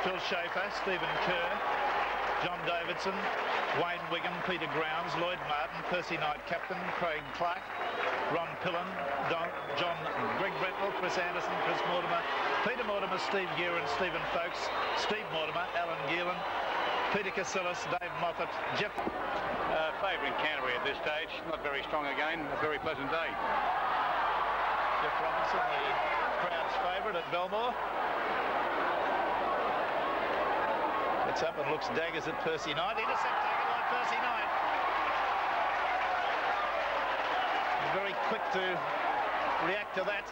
Phil Schaefer, Stephen Kerr, John Davidson, Wayne Wiggum, Peter Grounds, Lloyd Martin, Percy Knight captain, Craig Clark, Ron Pillen, Greg Brentwell, Chris Anderson, Chris Mortimer, Peter Mortimer, Steve Gearan, Stephen Folkes, Steve Mortimer, Alan Geelan, Peter Casillas, Dave Moffat, Jeff. Favouring Canterbury at this stage, not very strong again, a very pleasant day. Jeff Robinson, the crowd's favourite at Balmain. Gets up and looks daggers at Percy Knight. Intercept taken by Percy Knight. Very quick to react to that.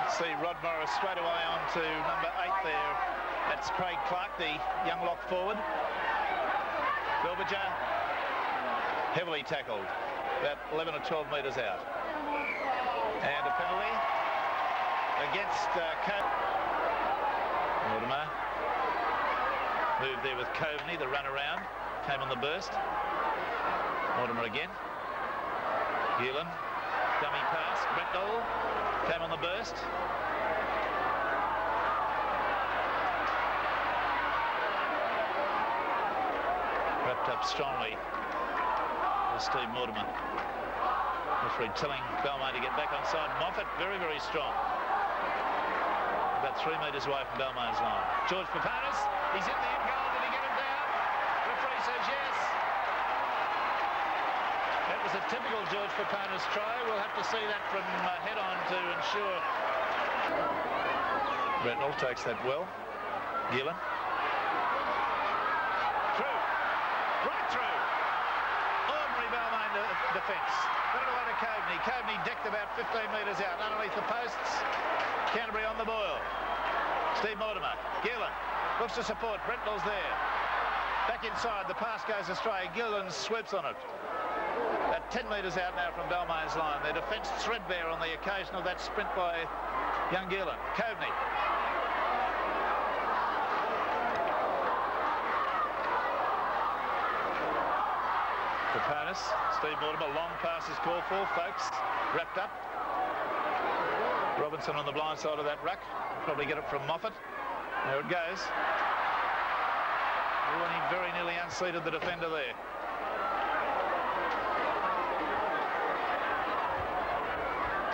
Let's see Rod Morris straight away on to number 8 there. That's Craig Clark, the young lock forward. Belbager, heavily tackled, about 11 or 12 metres out. And a penalty against Mortimer. Moved there with Coveney, the run around, came on the burst. Mortimer again. Geelan, dummy pass, Brentwell, came on the burst. Wrapped up strongly with Steve Mortimer. Referee telling Balmain to get back on side. Moffat, very, very strong. About 3 metres away from Balmain's line. George Papanis, he's in the end goal. Did he get it down? Referee says yes. That was a typical George Papanis try. We'll have to see that from head on to ensure. Brentwell takes that well. Geelan. Through. Right through. Ordinary Balmain defence. Got it away to Coveney. Coveney decked about 15 metres out underneath the posts. Canterbury on the boil. Steve Mortimer. Geelan looks to support. Brentwell's there. Back inside. The pass goes astray. Geelan swoops on it. About 10 metres out now from Balmain's line. Their defence threadbare on the occasion of that sprint by young Geelan. Coveney. Papanis, Steve Mortimer, long pass is called for. Folkes wrapped up. Robinson on the blind side of that ruck. Probably get it from Moffat. There it goes. Oh, and he very nearly unseated the defender there.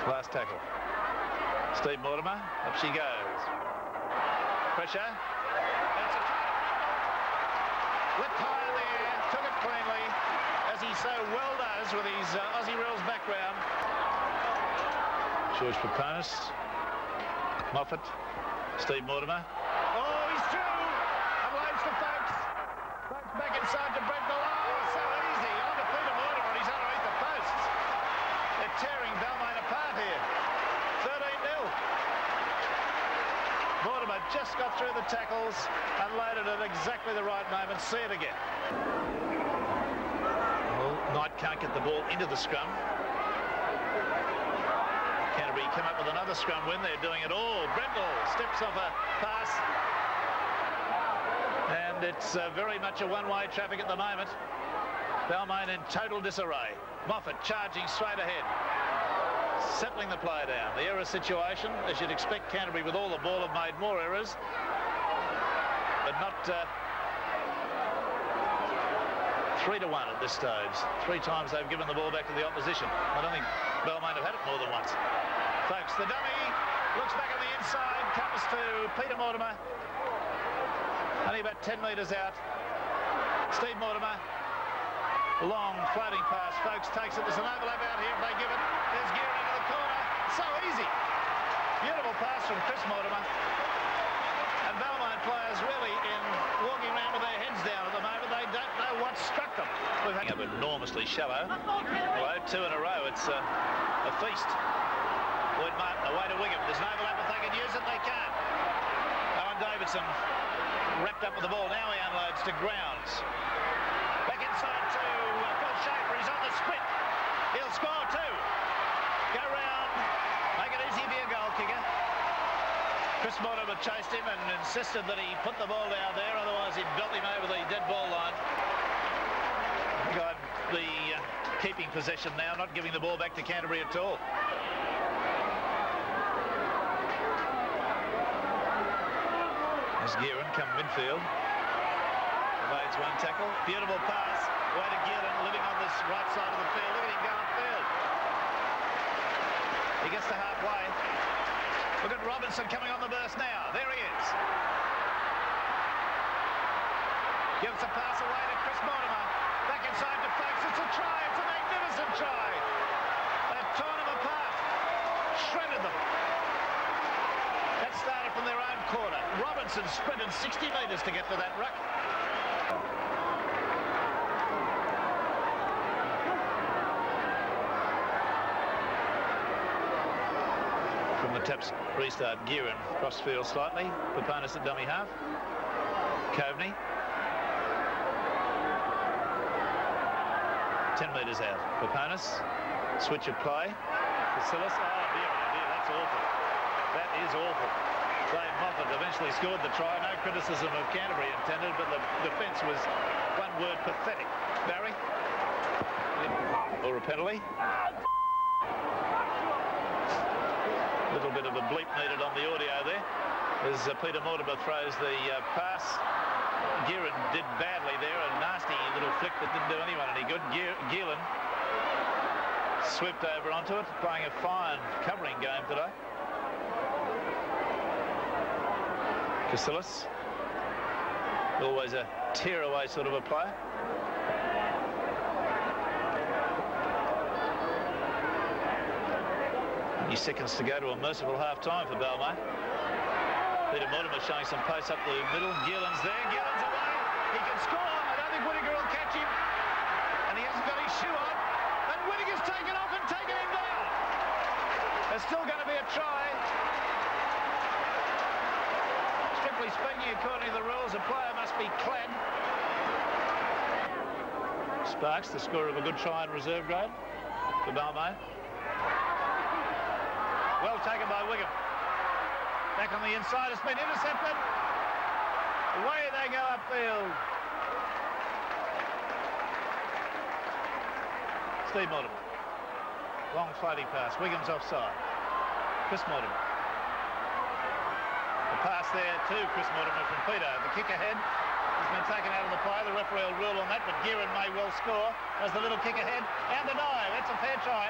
Last tackle. Steve Mortimer, up she goes. Pressure. That's a try. Lipped high in the air, took it cleanly, as he so well does with his Aussie Rules background. George Papanis, Moffat, Steve Mortimer. Oh, he's through! Unloads to Folkes. Folkes back inside to Brentwell. Oh, so easy. On to Peter Mortimer, and he's underneath the posts. They're tearing Balmain apart here. 13-0. Mortimer just got through the tackles, unloaded at exactly the right moment. See it again. Well, Knight can't get the ball into the scrum. Canterbury come up with another scrum win. They're doing it all. Brentwell steps off a pass. And it's very much a one-way traffic at the moment. Balmain in total disarray. Moffat charging straight ahead. Settling the play down. The error situation, as you'd expect, Canterbury with all the ball have made more errors. But not 3-1 at this stage. 3 times they've given the ball back to the opposition. I don't think Balmain have had it more than once. Folkes, the dummy, looks back on the inside, comes to Peter Mortimer. Only about 10 metres out. Steve Mortimer. Long floating pass. Folkes takes it. There's an overlap out here if they give it. There's Gearan into the corner. So easy. Beautiful pass from Chris Mortimer. And Balmain players really in walking around with their heads down at the moment. They don't know what struck them. We've had enormously shallow. Well, 2 in a row. It's a feast. Lloyd Martin away to Wiggum. There's an overlap. If they can use it, they can't. Owen Davidson wrapped up with the ball. Now he unloads to Grounds. Back inside to Phil Schaefer. He's on the sprint. He'll score 2. Go round. Make it easy for your goal kicker. Chris Mortimer chased him and insisted that he put the ball down there. Otherwise, he'd belt him over the dead ball line. Got the keeping possession now, not giving the ball back to Canterbury at all. There's Gearin come midfield. Evades one tackle. Beautiful pass. Way to Gearin, living on this right side of the field. Look at him go upfield. He gets to halfway. Look at Robinson coming on the burst now. There he is. Gives a pass away to Chris Mortimer. Back inside to Folks. It's a try. It's a magnificent try. They've torn them apart. Shredded them. That started from their own corner. Robinson sprinted 60 metres to get to that ruck. From the taps restart, Gearin crossfield slightly. Paponis at dummy half. Coveney. 10 metres out. Paponis. Switch of play. Bacillus. Oh dear, that's awful. That is awful. Dave Moffat eventually scored the try. No criticism of Canterbury intended, but the defence was, one word, pathetic. Barry? Or a penalty? A little bit of a bleep needed on the audio there as Peter Mortimer throws the pass. Gearin did badly there, a nasty little flick that didn't do anyone any good. Gearin swept over onto it, playing a fine covering game today. Bacillus, always a tear-away sort of a player. Seconds to go to a merciful half-time for Balmain. Peter Mortimer showing some pace up the middle. Geelan's there. Geelan's away. He can score. I don't think Whittaker will catch him. And he hasn't got his shoe on. And Whittaker's taken off and taken him down. There's still going to be a try. Strictly speaking, according to the rules, a player must be clad. Sparks, the scorer of a good try in reserve grade for Balmain. Well taken by Wigham. Back on the inside, it's been intercepted. Away they go upfield. Steve Mortimer. Long floating pass. Wigham's offside. Chris Mortimer. The pass there to Chris Mortimer from Peter. The kick ahead has been taken out of the play. The referee will rule on that, but Gearin may well score as the little kick ahead. And the dive. That's a fair try.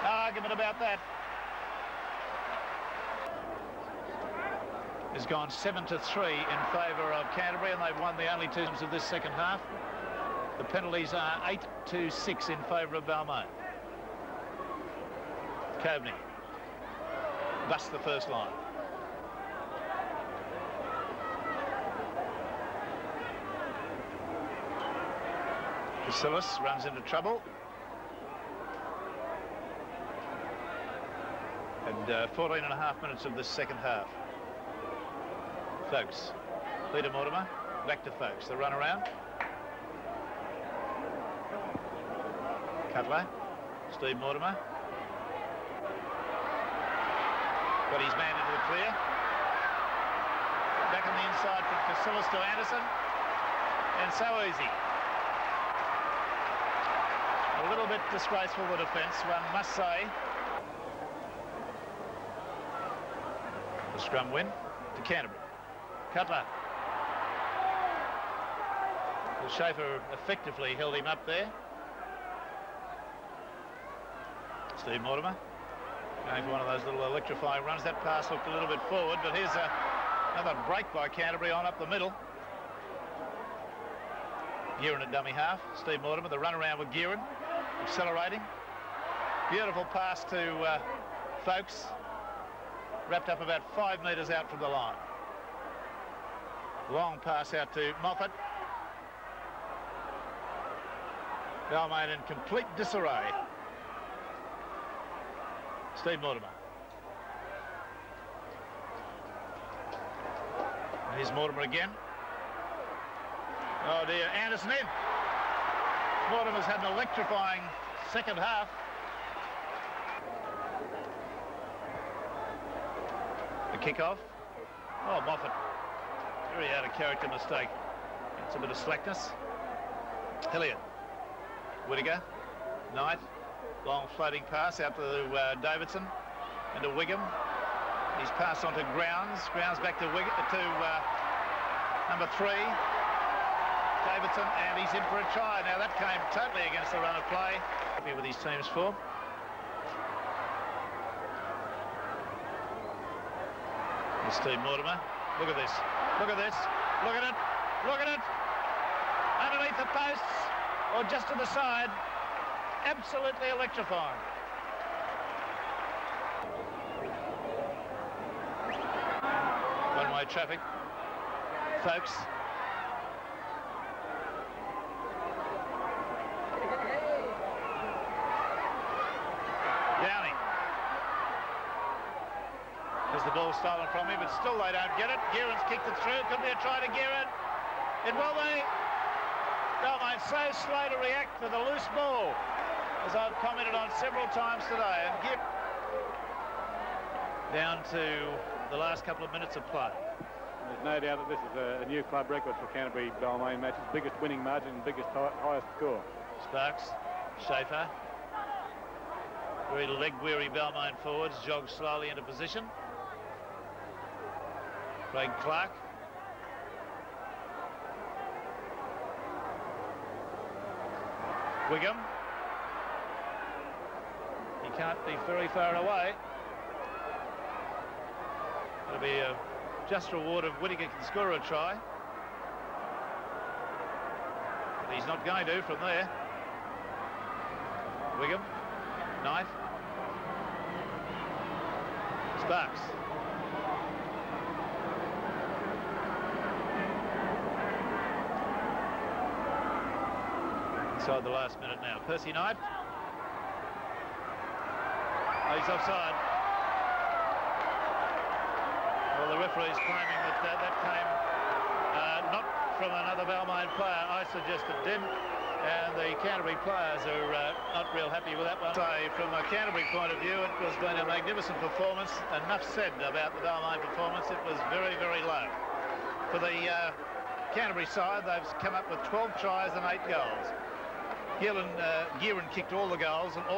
No argument about that. It's gone 7-3 in favour of Canterbury, and they've won the only two games of this second half. The penalties are 8-6 in favour of Balmain. Coveney busts the first line. Bacillus runs into trouble. And 14 and a half minutes of this second half. Folks. Peter Mortimer. Back to Folks. The run around. Cutler. Steve Mortimer. Got his man into the clear. Back on the inside from Bacillus to Anderson. And so easy. A little bit disgraceful, the defence, one must say. The scrum win to Canterbury. Cutler. Well, Schaefer effectively held him up there. Steve Mortimer going for one of those little electrifying runs. That pass looked a little bit forward, but here's another break by Canterbury on up the middle. Gearin at dummy half. Steve Mortimer, the run around with Gearin, accelerating. Beautiful pass to Folks. Wrapped up about 5 metres out from the line. Long pass out to Moffat. Balmain in complete disarray. Steve Mortimer. And here's Mortimer again. Oh dear, Anderson in. Mortimer's had an electrifying second half. The kick-off. Oh, Moffat. Very out of character mistake. It's a bit of slackness. Hilliard. Whittaker. Knight. Long floating pass out to Davidson. Into Wigham. He's passed on to Grounds. Grounds back to number 3. Davidson, and he's in for a try. Now that came totally against the run of play. Happy with his team's form. Here's Steve Mortimer. Look at this. Look at this. Look at it. Look at it. Underneath the posts or just to the side. Absolutely electrifying. One-way traffic, folks. Downing. There's the ball stolen from him, but still they don't get it. Gearon's kicked it through. Could be a try to Gearon. It will be. Balmain so slow to react to the loose ball, as I've commented on several times today. And down to the last couple of minutes of play. There's no doubt that this is a new club record for Canterbury Balmain matches. Biggest winning margin, biggest highest score. Sparks, Schaefer. Very leg-weary Balmain forwards jog slowly into position. Craig Clark. Wigham. He can't be very far away. It'll be a just reward if Whittaker can score a try. But he's not going to from there. Wigham. Knight. Sparks. Inside the last minute now. Percy Knight. Oh, he's offside. Well, the referee's claiming that that came not from another Balmain player. I suggest it did. And the Canterbury players are not real happy with that one. So from a Canterbury point of view, it was been a magnificent performance. Enough said about the Balmain performance. It was very, very low. For the Canterbury side, they've come up with 12 tries and 8 goals. Gearon kicked all the goals and all